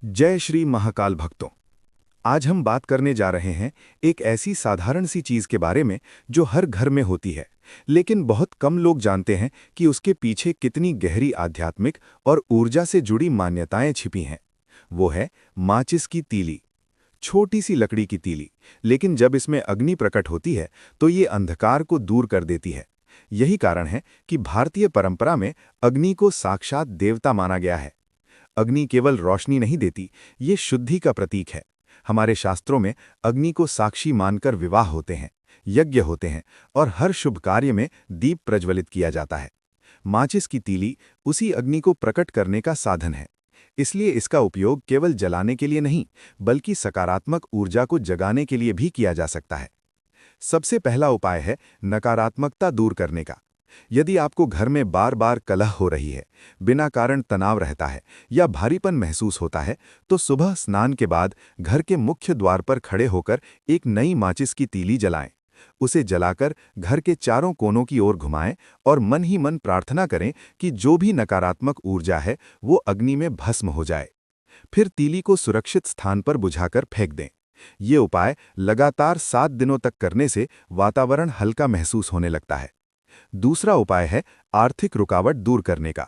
जय श्री महाकाल भक्तों। आज हम बात करने जा रहे हैं एक ऐसी साधारण सी चीज के बारे में जो हर घर में होती है, लेकिन बहुत कम लोग जानते हैं कि उसके पीछे कितनी गहरी आध्यात्मिक और ऊर्जा से जुड़ी मान्यताएं छिपी हैं। वो है माचिस की तीली। छोटी सी लकड़ी की तीली, लेकिन जब इसमें अग्नि प्रकट होती है तो ये अंधकार को दूर कर देती है। यही कारण है कि भारतीय परंपरा में अग्नि को साक्षात देवता माना गया है। अग्नि केवल रोशनी नहीं देती, ये शुद्धि का प्रतीक है। हमारे शास्त्रों में अग्नि को साक्षी मानकर विवाह होते हैं, यज्ञ होते हैं और हर शुभ कार्य में दीप प्रज्वलित किया जाता है। माचिस की तीली उसी अग्नि को प्रकट करने का साधन है। इसलिए इसका उपयोग केवल जलाने के लिए नहीं, बल्कि सकारात्मक ऊर्जा को जगाने के लिए भी किया जा सकता है। सबसे पहला उपाय है नकारात्मकता दूर करने का। यदि आपको घर में बार बार कलह हो रही है, बिना कारण तनाव रहता है या भारीपन महसूस होता है, तो सुबह स्नान के बाद घर के मुख्य द्वार पर खड़े होकर एक नई माचिस की तीली जलाएं। उसे जलाकर घर के चारों कोनों की ओर घुमाएं और मन ही मन प्रार्थना करें कि जो भी नकारात्मक ऊर्जा है वो अग्नि में भस्म हो जाए। फिर तीली को सुरक्षित स्थान पर बुझाकर फेंक दें। ये उपाय लगातार 7 दिनों तक करने से वातावरण हल्का महसूस होने लगता है। दूसरा उपाय है आर्थिक रुकावट दूर करने का।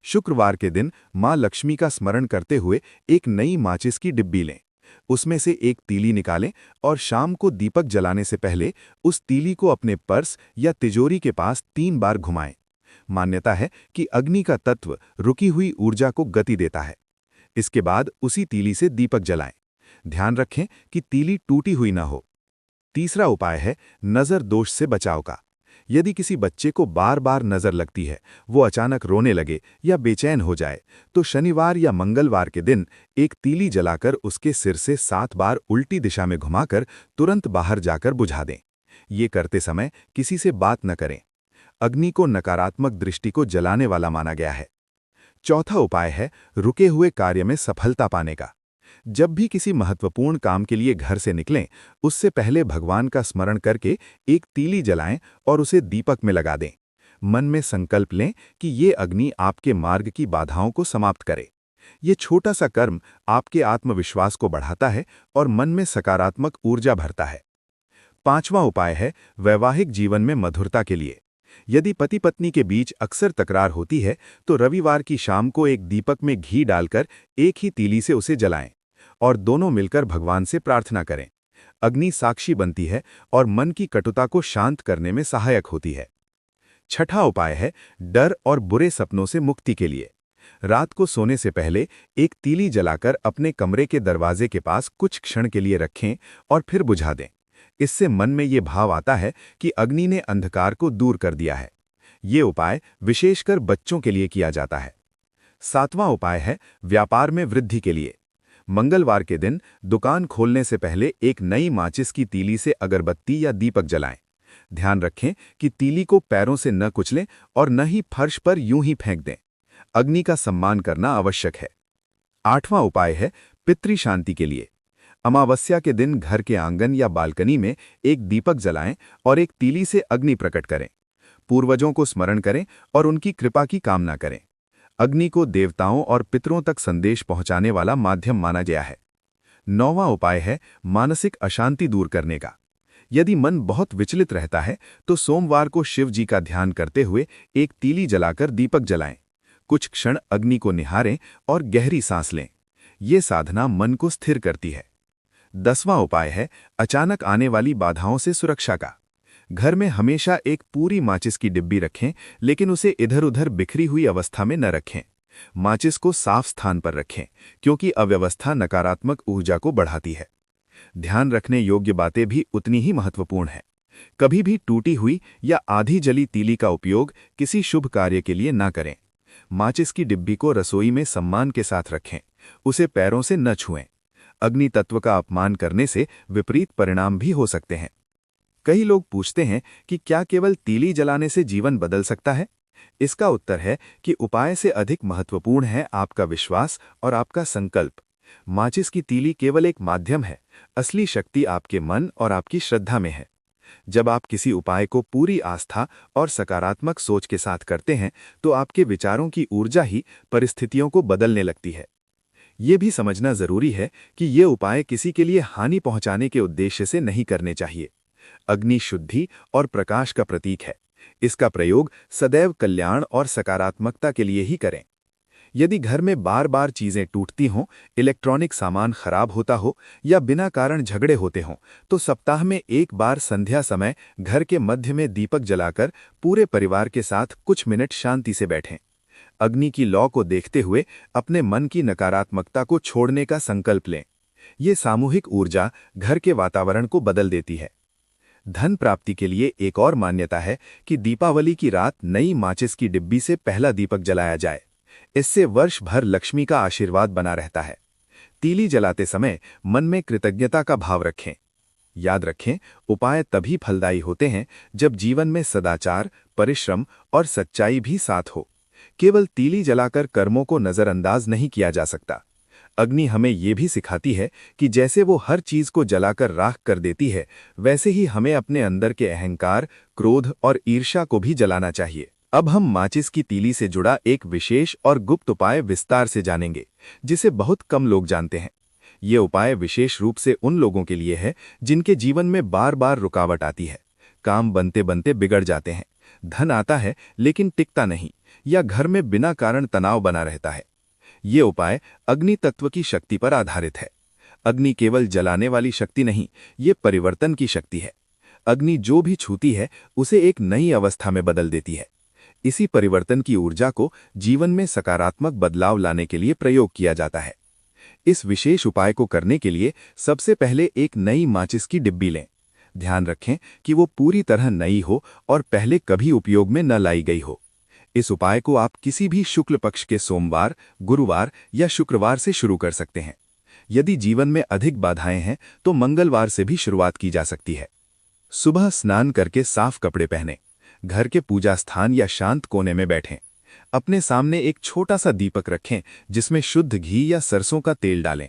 शुक्रवार के दिन मां लक्ष्मी का स्मरण करते हुए एक नई माचिस की डिब्बी लें। उसमें से एक तीली निकालें और शाम को दीपक जलाने से पहले उस तीली को अपने पर्स या तिजोरी के पास 3 बार घुमाएं। मान्यता है कि अग्नि का तत्व रुकी हुई ऊर्जा को गति देता है। इसके बाद उसी तीली से दीपक जलाएं। ध्यान रखें कि तीली टूटी हुई ना हो। तीसरा उपाय है नज़र दोष से बचाव का। यदि किसी बच्चे को बार बार नजर लगती है, वो अचानक रोने लगे या बेचैन हो जाए, तो शनिवार या मंगलवार के दिन एक तीली जलाकर उसके सिर से 7 बार उल्टी दिशा में घुमाकर तुरंत बाहर जाकर बुझा दें। ये करते समय किसी से बात न करें। अग्नि को नकारात्मक दृष्टि को जलाने वाला माना गया है। चौथा उपाय है रुके हुए कार्य में सफलता पाने का। जब भी किसी महत्वपूर्ण काम के लिए घर से निकलें, उससे पहले भगवान का स्मरण करके एक तीली जलाएं और उसे दीपक में लगा दें। मन में संकल्प लें कि ये अग्नि आपके मार्ग की बाधाओं को समाप्त करे। ये छोटा सा कर्म आपके आत्मविश्वास को बढ़ाता है और मन में सकारात्मक ऊर्जा भरता है। पांचवां उपाय है वैवाहिक जीवन में मधुरता के लिए। यदि पति पत्नी के बीच अक्सर तकरार होती है, तो रविवार की शाम को एक दीपक में घी डालकर एक ही तीली से उसे जलाएं और दोनों मिलकर भगवान से प्रार्थना करें। अग्नि साक्षी बनती है और मन की कटुता को शांत करने में सहायक होती है। छठा उपाय है डर और बुरे सपनों से मुक्ति के लिए। रात को सोने से पहले एक तीली जलाकर अपने कमरे के दरवाजे के पास कुछ क्षण के लिए रखें और फिर बुझा दें। इससे मन में ये भाव आता है कि अग्नि ने अंधकार को दूर कर दिया है। ये उपाय विशेषकर बच्चों के लिए किया जाता है। सातवां उपाय है व्यापार में वृद्धि के लिए। मंगलवार के दिन दुकान खोलने से पहले एक नई माचिस की तीली से अगरबत्ती या दीपक जलाएं। ध्यान रखें कि तीली को पैरों से न कुचलें और न ही फर्श पर यूं ही फेंक दें। अग्नि का सम्मान करना आवश्यक है। आठवां उपाय है पितृ शांति के लिए। अमावस्या के दिन घर के आंगन या बालकनी में एक दीपक जलाएं और एक तीली से अग्नि प्रकट करें। पूर्वजों को स्मरण करें और उनकी कृपा की कामना करें। अग्नि को देवताओं और पितरों तक संदेश पहुंचाने वाला माध्यम माना गया है। नौवां उपाय है मानसिक अशांति दूर करने का। यदि मन बहुत विचलित रहता है, तो सोमवार को शिव जी का ध्यान करते हुए एक तीली जलाकर दीपक जलाएं। कुछ क्षण अग्नि को निहारें और गहरी सांस लें। ये साधना मन को स्थिर करती है। 10वां उपाय है अचानक आने वाली बाधाओं से सुरक्षा का। घर में हमेशा एक पूरी माचिस की डिब्बी रखें, लेकिन उसे इधर उधर बिखरी हुई अवस्था में न रखें। माचिस को साफ स्थान पर रखें, क्योंकि अव्यवस्था नकारात्मक ऊर्जा को बढ़ाती है। ध्यान रखने योग्य बातें भी उतनी ही महत्वपूर्ण हैं। कभी भी टूटी हुई या आधी जली तीली का उपयोग किसी शुभ कार्य के लिए न करें। माचिस की डिब्बी को रसोई में सम्मान के साथ रखें। उसे पैरों से न छुएं। अग्नि तत्व का अपमान करने से विपरीत परिणाम भी हो सकते हैं। कई लोग पूछते हैं कि क्या केवल तीली जलाने से जीवन बदल सकता है? इसका उत्तर है कि उपाय से अधिक महत्वपूर्ण है आपका विश्वास और आपका संकल्प। माचिस की तीली केवल एक माध्यम है, असली शक्ति आपके मन और आपकी श्रद्धा में है। जब आप किसी उपाय को पूरी आस्था और सकारात्मक सोच के साथ करते हैं, तो आपके विचारों की ऊर्जा ही परिस्थितियों को बदलने लगती है। ये भी समझना जरूरी है कि ये उपाय किसी के लिए हानि पहुंचाने के उद्देश्य से नहीं करने चाहिए। अग्नि शुद्धि और प्रकाश का प्रतीक है। इसका प्रयोग सदैव कल्याण और सकारात्मकता के लिए ही करें। यदि घर में बार बार चीजें टूटती हों, इलेक्ट्रॉनिक सामान खराब होता हो या बिना कारण झगड़े होते हों, तो सप्ताह में एक बार संध्या समय घर के मध्य में दीपक जलाकर पूरे परिवार के साथ कुछ मिनट शांति से बैठें। अग्नि की लौ को देखते हुए अपने मन की नकारात्मकता को छोड़ने का संकल्प लें। ये सामूहिक ऊर्जा घर के वातावरण को बदल देती है। धन प्राप्ति के लिए एक और मान्यता है कि दीपावली की रात नई माचिस की डिब्बी से पहला दीपक जलाया जाए। इससे वर्ष भर लक्ष्मी का आशीर्वाद बना रहता है। तीली जलाते समय मन में कृतज्ञता का भाव रखें। याद रखें, उपाय तभी फलदायी होते हैं जब जीवन में सदाचार, परिश्रम और सच्चाई भी साथ हो। केवल तीली जलाकर कर्मों को नजरअंदाज नहीं किया जा सकता। अग्नि हमें ये भी सिखाती है कि जैसे वो हर चीज को जलाकर राख कर देती है, वैसे ही हमें अपने अंदर के अहंकार, क्रोध और ईर्ष्या को भी जलाना चाहिए। अब हम माचिस की तीली से जुड़ा एक विशेष और गुप्त उपाय विस्तार से जानेंगे, जिसे बहुत कम लोग जानते हैं। ये उपाय विशेष रूप से उन लोगों के लिए है जिनके जीवन में बार बार रुकावट आती है, काम बनते बनते बिगड़ जाते हैं, धन आता है लेकिन टिकता नहीं, या घर में बिना कारण तनाव बना रहता है। ये उपाय अग्नि तत्व की शक्ति पर आधारित है। अग्नि केवल जलाने वाली शक्ति नहीं, ये परिवर्तन की शक्ति है। अग्नि जो भी छूती है उसे एक नई अवस्था में बदल देती है। इसी परिवर्तन की ऊर्जा को जीवन में सकारात्मक बदलाव लाने के लिए प्रयोग किया जाता है। इस विशेष उपाय को करने के लिए सबसे पहले एक नई माचिस की डिब्बी लें। ध्यान रखें कि वो पूरी तरह नई हो और पहले कभी उपयोग में न लाई गई हो। इस उपाय को आप किसी भी शुक्ल पक्ष के सोमवार, गुरुवार या शुक्रवार से शुरू कर सकते हैं। यदि जीवन में अधिक बाधाएं हैं तो मंगलवार से भी शुरुआत की जा सकती है। सुबह स्नान करके साफ कपड़े पहनें। घर के पूजा स्थान या शांत कोने में बैठें। अपने सामने एक छोटा सा दीपक रखें जिसमें शुद्ध घी या सरसों का तेल डालें।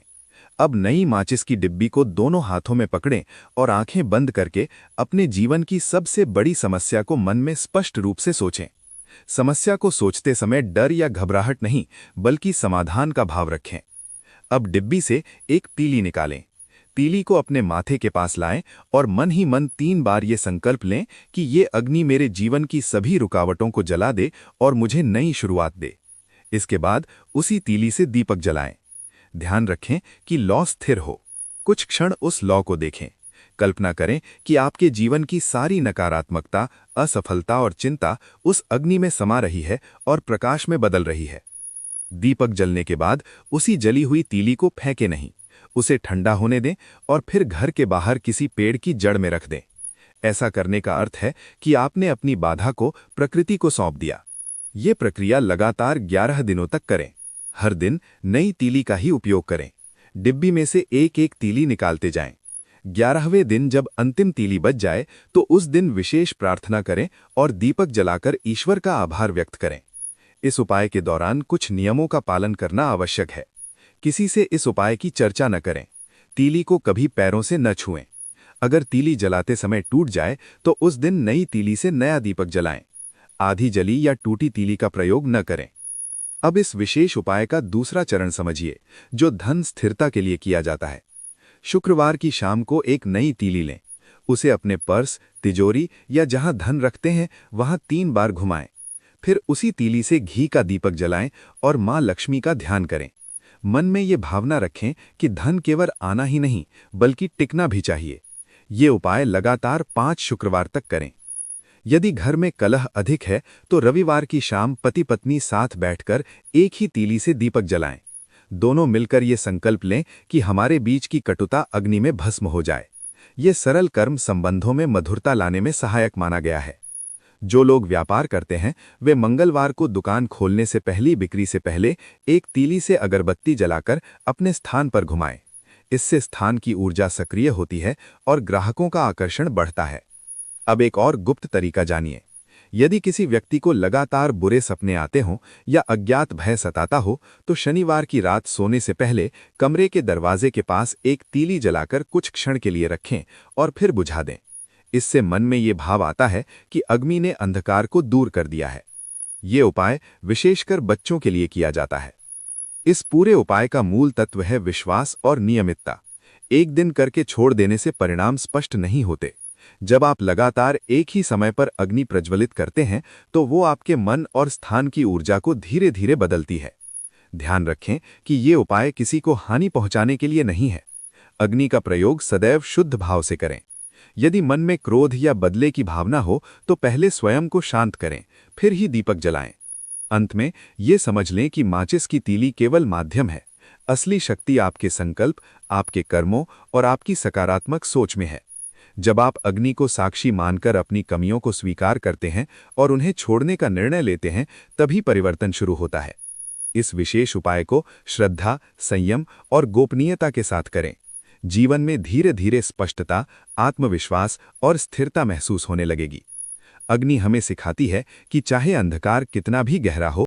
अब नई माचिस की डिब्बी को दोनों हाथों में पकड़ें और आंखें बंद करके अपने जीवन की सबसे बड़ी समस्या को मन में स्पष्ट रूप से सोचें। समस्या को सोचते समय डर या घबराहट नहीं, बल्कि समाधान का भाव रखें। अब डिब्बी से एक तीली निकालें। तीली को अपने माथे के पास लाएं और मन ही मन 3 बार ये संकल्प लें कि ये अग्नि मेरे जीवन की सभी रुकावटों को जला दे और मुझे नई शुरुआत दे। इसके बाद उसी तीली से दीपक जलाएं। ध्यान रखें कि लौ स्थिर हो। कुछ क्षण उस लौ को देखें। कल्पना करें कि आपके जीवन की सारी नकारात्मकता, असफलता और चिंता उस अग्नि में समा रही है और प्रकाश में बदल रही है। दीपक जलने के बाद उसी जली हुई तीली को फेंके नहीं, उसे ठंडा होने दें और फिर घर के बाहर किसी पेड़ की जड़ में रख दें। ऐसा करने का अर्थ है कि आपने अपनी बाधा को प्रकृति को सौंप दिया। ये प्रक्रिया लगातार 11 दिनों तक करें। हर दिन नई तीली का ही उपयोग करें। डिब्बी में से एक एक तीली निकालते जाएं। 11वें दिन जब अंतिम तीली बच जाए तो उस दिन विशेष प्रार्थना करें और दीपक जलाकर ईश्वर का आभार व्यक्त करें। इस उपाय के दौरान कुछ नियमों का पालन करना आवश्यक है। किसी से इस उपाय की चर्चा न करें। तीली को कभी पैरों से न छुएं। अगर तीली जलाते समय टूट जाए तो उस दिन नई तीली से नया दीपक जलाएं। आधी जली या टूटी तीली का प्रयोग न करें। अब इस विशेष उपाय का दूसरा चरण समझिए, जो धन स्थिरता के लिए किया जाता है। शुक्रवार की शाम को एक नई तीली लें। उसे अपने पर्स, तिजोरी या जहां धन रखते हैं वहां 3 बार घुमाएं। फिर उसी तीली से घी का दीपक जलाएं और मां लक्ष्मी का ध्यान करें। मन में ये भावना रखें कि धन केवल आना ही नहीं, बल्कि टिकना भी चाहिए। ये उपाय लगातार 5 शुक्रवार तक करें। यदि घर में कलह अधिक है तो रविवार की शाम पति पत्नी साथ बैठकर एक ही तीली से दीपक जलाएं। दोनों मिलकर ये संकल्प लें कि हमारे बीच की कटुता अग्नि में भस्म हो जाए। ये सरल कर्म संबंधों में मधुरता लाने में सहायक माना गया है। जो लोग व्यापार करते हैं वे मंगलवार को दुकान खोलने से पहली बिक्री से पहले एक तीली से अगरबत्ती जलाकर अपने स्थान पर घुमाएं। इससे स्थान की ऊर्जा सक्रिय होती है और ग्राहकों का आकर्षण बढ़ता है। अब एक और गुप्त तरीका जानिए। यदि किसी व्यक्ति को लगातार बुरे सपने आते हों या अज्ञात भय सताता हो तो शनिवार की रात सोने से पहले कमरे के दरवाजे के पास एक तीली जलाकर कुछ क्षण के लिए रखें और फिर बुझा दें। इससे मन में ये भाव आता है कि अग्नि ने अंधकार को दूर कर दिया है। ये उपाय विशेषकर बच्चों के लिए किया जाता है। इस पूरे उपाय का मूल तत्व है विश्वास और नियमितता। एक दिन करके छोड़ देने से परिणाम स्पष्ट नहीं होते। जब आप लगातार एक ही समय पर अग्नि प्रज्वलित करते हैं तो वो आपके मन और स्थान की ऊर्जा को धीरे धीरे बदलती है। ध्यान रखें कि ये उपाय किसी को हानि पहुंचाने के लिए नहीं है। अग्नि का प्रयोग सदैव शुद्ध भाव से करें। यदि मन में क्रोध या बदले की भावना हो तो पहले स्वयं को शांत करें, फिर ही दीपक जलाएं। अंत में ये समझ लें कि माचिस की तीली केवल माध्यम है। असली शक्ति आपके संकल्प, आपके कर्मों और आपकी सकारात्मक सोच में है। जब आप अग्नि को साक्षी मानकर अपनी कमियों को स्वीकार करते हैं और उन्हें छोड़ने का निर्णय लेते हैं, तभी परिवर्तन शुरू होता है। इस विशेष उपाय को श्रद्धा, संयम और गोपनीयता के साथ करें। जीवन में धीरे धीरे स्पष्टता, आत्मविश्वास और स्थिरता महसूस होने लगेगी। अग्नि हमें सिखाती है कि चाहे अंधकार कितना भी गहरा हो,